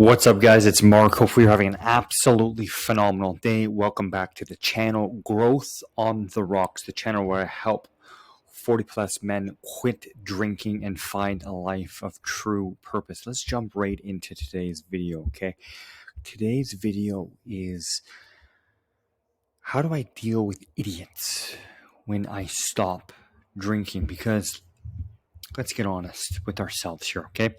What's up, guys? It's Mark. Hopefully, you're having an absolutely phenomenal day. Welcome back to the channel Growth on the Rocks, the channel where I help 40 plus men quit drinking and find a life of true purpose. Let's jump right into today's video, okay? Today's video is how do I deal with idiots when I stop drinking? Because let's get honest with ourselves here, okay?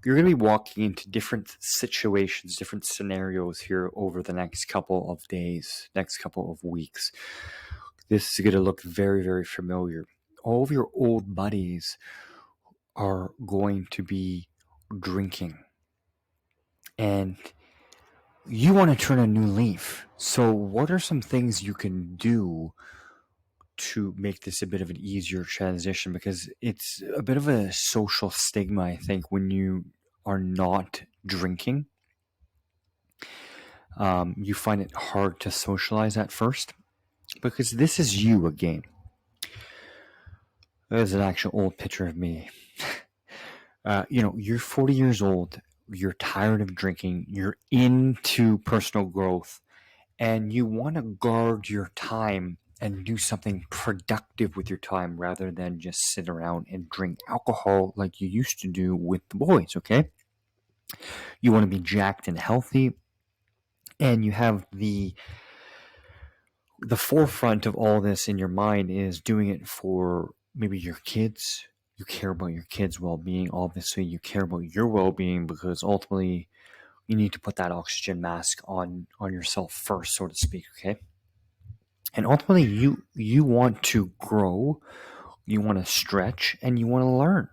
You're going to be walking into different situations, different scenarios here over the next couple of days, next couple of weeks. This is going to look very, very familiar. All of your old buddies are going to be drinking, and you want to turn a new leaf. So what are some things you can do to make this a bit of an easier transition? Because it's a bit of a social stigma, I think, when you are not drinking. You find it hard to socialize at first because this is you again. There's an actual old picture of me. You're 40 years old, you're tired of drinking, you're into personal growth, and you want to guard your time and do something productive with your time rather than just sit around and drink alcohol like you used to do with the boys, okay? You want to be jacked and healthy, and you have the forefront of all this in your mind is doing it for maybe your kids. You care about your kids' well-being. Obviously, you care about your well-being because ultimately you need to put that oxygen mask on yourself first, so to speak, okay? And ultimately, you want to grow, you want to stretch, and you want to learn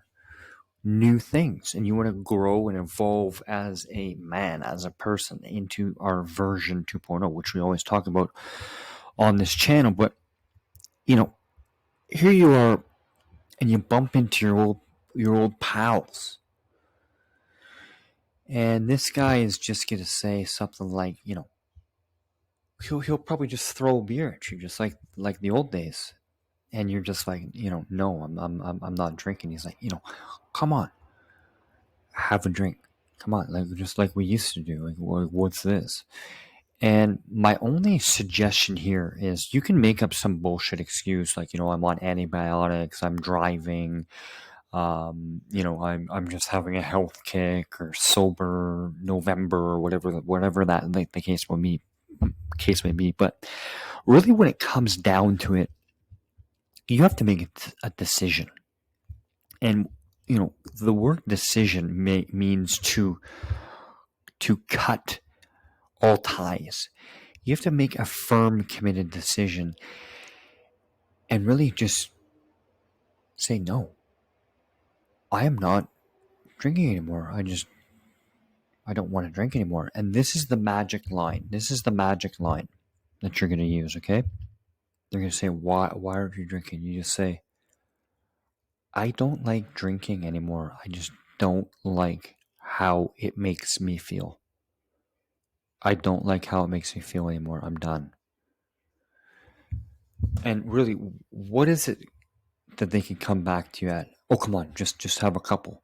new things, and you want to grow and evolve as a man, as a person, into our version 2.0, which we always talk about on this channel. But here you are, and you bump into your old pals, and this guy is just gonna say something like, he'll probably just throw a beer at you, just like the old days, and you're just like, no, I'm not drinking. He's like, come on, have a drink, come on, like just like we used to do. Like, what's this? And my only suggestion here is you can make up some bullshit excuse like, I'm on antibiotics, I'm driving, I'm just having a health kick or sober November or whatever that the case may be. But really, when it comes down to it, you have to make a decision. And the word decision means to cut all ties. You have to make a firm, committed decision and really just say, no, I am not drinking anymore. I don't want to drink anymore. And this is the magic line. This is the magic line that you're going to use, okay? They're going to say, why aren't you drinking? You just say, I don't like drinking anymore. I just don't like how it makes me feel. I don't like how it makes me feel anymore. I'm done. And really, what is it that they can come back to you at? Oh, come on, just have a couple.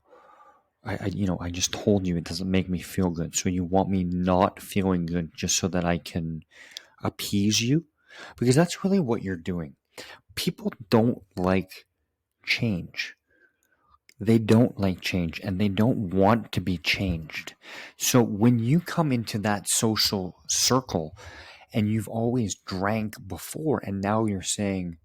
I just told you it doesn't make me feel good. So you want me not feeling good just so that I can appease you? Because that's really what you're doing. People don't like change. They don't like change, and they don't want to be changed. So when you come into that social circle and you've always drank before and now you're saying,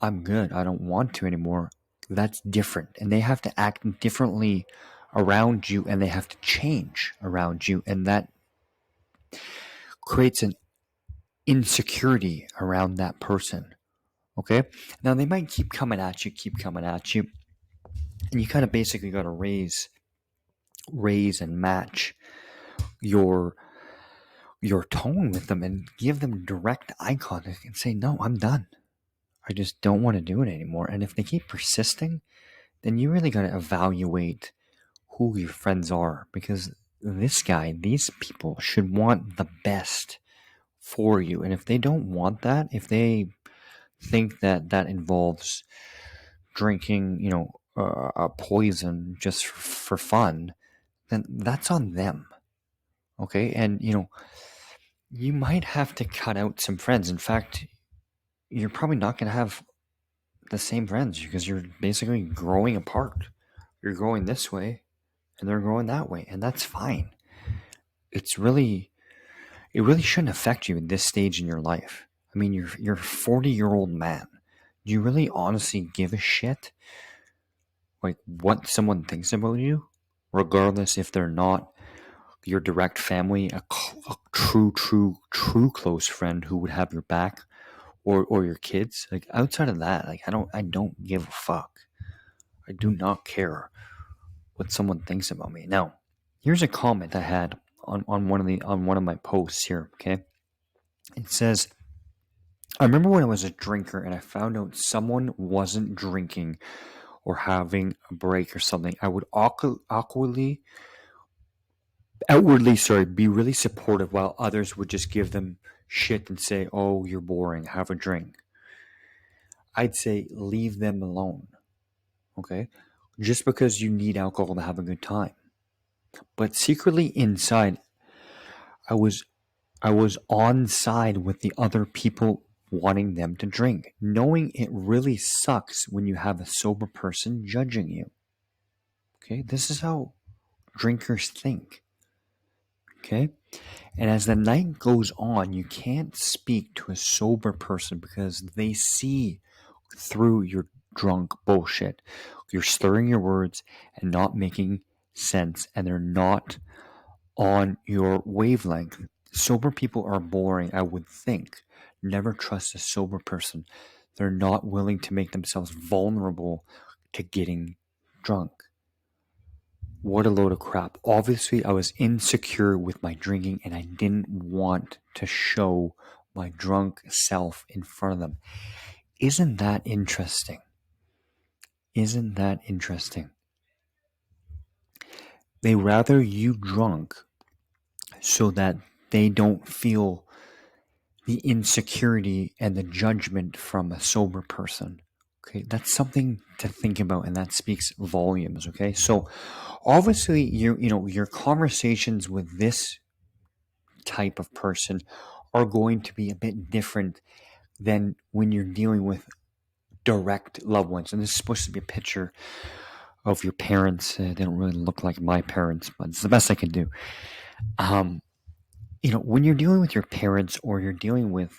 I'm good, I don't want to anymore, that's different. And they have to act differently around you, and they have to change around you, and that creates an insecurity around that person. Okay? Now they might keep coming at you, and you kind of basically got to raise and match your tone with them and give them direct eye contact and say, no, I'm done. I just don't want to do it anymore. And if they keep persisting, then you really got to evaluate who your friends are, because these people should want the best for you. And if they don't want that, if they think that involves drinking, a poison just for fun, then that's on them. Okay. And, you might have to cut out some friends. In fact, you're probably not going to have the same friends because you're basically growing apart. You're growing this way and they're growing that way. And that's fine. It's really, it really shouldn't affect you at this stage in your life. I mean, you're a 40-year-old man. Do you really honestly give a shit like what someone thinks about you, regardless if they're not your direct family, a true close friend who would have your back, or your kids? Like outside of that, like I don't give a fuck. I do not care what someone thinks about me. Now, here's a comment I had on one of my posts here. Okay, it says, I remember when I was a drinker and I found out someone wasn't drinking or having a break or something, I would outwardly, be really supportive while others would just give them shit and say, "Oh, you're boring, have a drink." I'd say leave them alone, okay? Just because you need alcohol to have a good time. But secretly inside, I was I was on side with the other people wanting them to drink, knowing it really sucks when you have a sober person judging you. Okay? This is how drinkers think. Okay? And as the night goes on, you can't speak to a sober person because they see through your drunk bullshit. You're slurring your words and not making sense, and they're not on your wavelength. Sober people are boring, I would think. Never trust a sober person. They're not willing to make themselves vulnerable to getting drunk. What a load of crap. Obviously, I was insecure with my drinking and I didn't want to show my drunk self in front of them. Isn't that interesting? Isn't that interesting? They rather you drunk so that they don't feel the insecurity and the judgment from a sober person. Okay, that's something to think about, and that speaks volumes. Okay, so obviously, your conversations with this type of person are going to be a bit different than when you're dealing with direct loved ones. And this is supposed to be a picture of your parents. They don't really look like my parents, but it's the best I can do. When you're dealing with your parents or you're dealing with,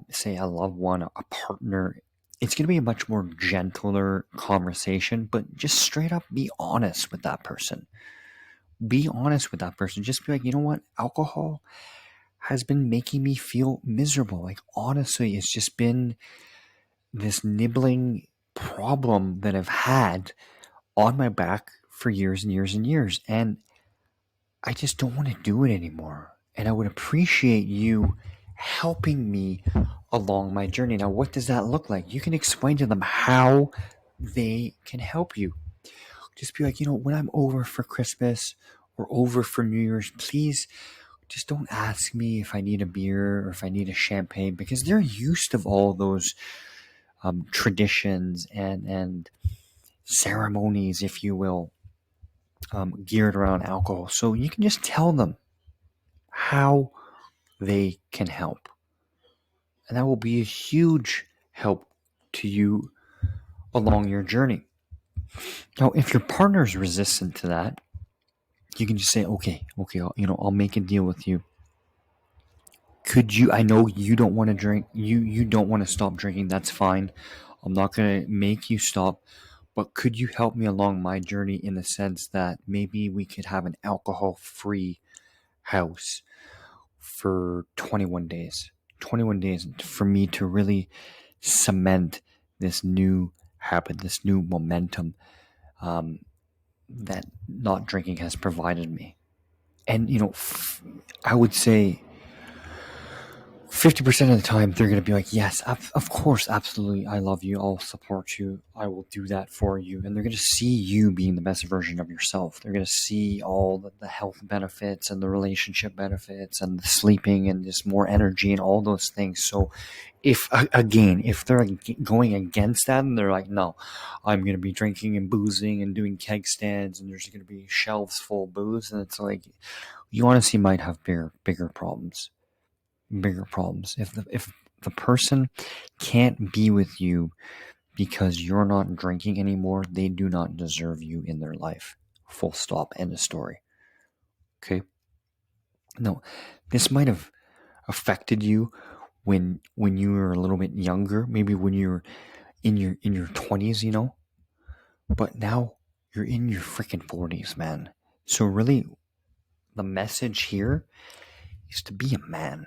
say, a loved one, a partner, it's going to be a much more gentler conversation, but just straight up be honest with that person. Be honest with that person. Just be like, you know what? Alcohol has been making me feel miserable. Like, honestly, it's just been this nibbling problem that I've had on my back for years and years and years. And I just don't want to do it anymore. And I would appreciate you helping me along my journey. Now, what does that look like? You can explain to them how they can help you. Just be like, when I'm over for Christmas or over for New Year's, please just don't ask me if I need a beer or if I need a champagne, because they're used to all those traditions and ceremonies, if you will, geared around alcohol. So you can just tell them how they can help. And that will be a huge help to you along your journey. Now, if your partner is resistant to that, you can just say, okay, I'll make a deal with you. I know you don't want to drink, you don't want to stop drinking, that's fine. I'm not going to make you stop, but could you help me along my journey in the sense that maybe we could have an alcohol-free house for 21 days? 21 days for me to really cement this new habit, this new momentum that not drinking has provided me. And, I would say 50% of the time they're going to be like, yes, of course, absolutely, I love you, I'll support you, I will do that for you. And they're going to see you being the best version of yourself. They're going to see all the health benefits and the relationship benefits and the sleeping and just more energy and all those things. So if they're going against that and they're like, no, I'm going to be drinking and boozing and doing keg stands and there's going to be shelves full of booze, and it's like, you honestly might have bigger problems. If the person can't be with you because you're not drinking anymore, they do not deserve you in their life. Full stop. End of story. Okay. No, this might have affected you when you were a little bit younger, maybe when you're in your 20s, but now you're in your freaking 40s, man. So really, the message here is to be a man.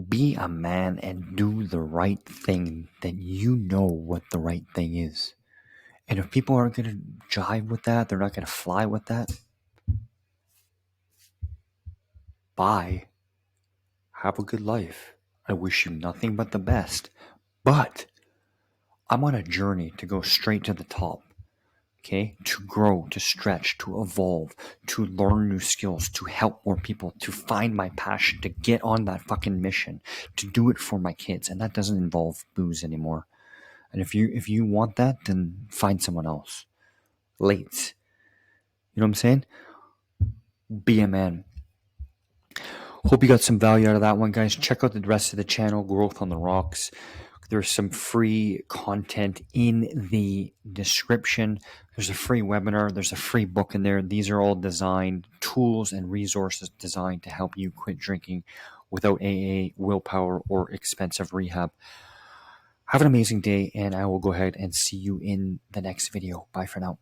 Be a man and do the right thing, that you know what the right thing is. And if people aren't going to jive with that, they're not going to fly with that, bye. Have a good life. I wish you nothing but the best. But I'm on a journey to go straight to the top. Okay? To grow, to stretch, to evolve, to learn new skills, to help more people, to find my passion, to get on that fucking mission, to do it for my kids. And that doesn't involve booze anymore. And if you want that, then find someone else. Late. You know what I'm saying? Be a man. Hope you got some value out of that one, guys. Check out the rest of the channel, Growth on the Rocks. There's some free content in the description. There's a free webinar. There's a free book in there. These are all designed tools and resources designed to help you quit drinking without AA, willpower, or expensive rehab. Have an amazing day, and I will go ahead and see you in the next video. Bye for now.